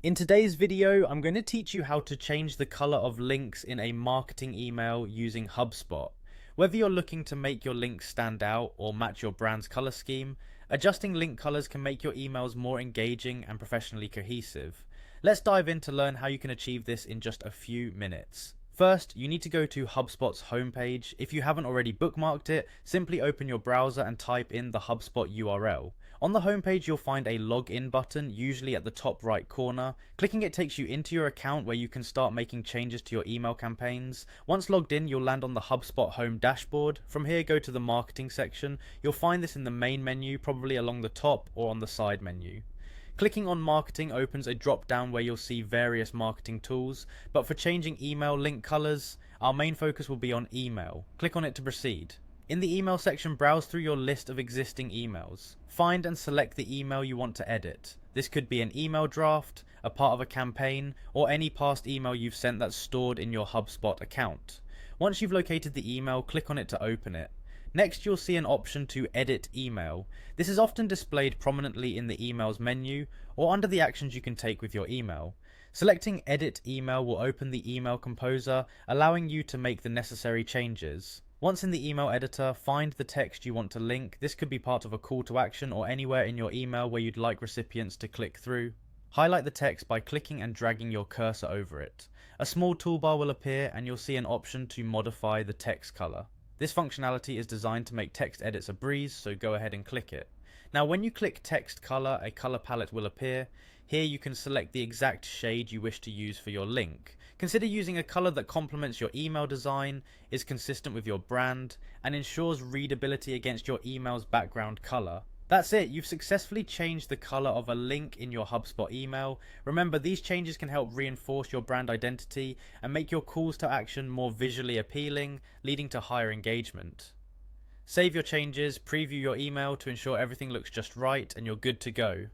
In today's video, I'm going to teach you how to change the color of links in a marketing email using Hubspot. Whether you're looking to make your links stand out or match your brand's color scheme, adjusting link colors can make your emails more engaging and professionally cohesive. Let's dive in to learn how you can achieve this in just a few minutes. First, you need to go to HubSpot's homepage. If you haven't already bookmarked it, simply open your browser and type in the HubSpot URL. On the homepage, you'll find a login button, usually at the top right corner. Clicking it takes you into your account where you can start making changes to your email campaigns. Once logged in, you'll land on the HubSpot home dashboard. From here, go to the marketing section. You'll find this in the main menu, probably along the top or on the side menu. Clicking on marketing opens a drop down where you'll see various marketing tools, but for changing email link colors, our main focus will be on email. Click on it to proceed. In the email section, browse through your list of existing emails. Find and select the email you want to edit. This could be an email draft, a part of a campaign, or any past email you've sent that's stored in your HubSpot account. Once you've located the email, click on it to open it. Next, you'll see an option to edit email. This is often displayed prominently in the emails menu or under the actions you can take with your email. Selecting edit email will open the email composer, allowing you to make the necessary changes. Once in the email editor, find the text you want to link. This could be part of a call to action or anywhere in your email where you'd like recipients to click through. Highlight the text by clicking and dragging your cursor over it. A small toolbar will appear and you'll see an option to modify the text color. This functionality is designed to make text edits a breeze, so go ahead and click it. Now when you click text color, a color palette will appear. Here you can select the exact shade you wish to use for your link. Consider using a color that complements your email design, is consistent with your brand, and ensures readability against your email's background color. That's it, you've successfully changed the color of a link in your HubSpot email. Remember, these changes can help reinforce your brand identity and make your calls to action more visually appealing, leading to higher engagement. Save your changes, preview your email to ensure everything looks just right, and you're good to go.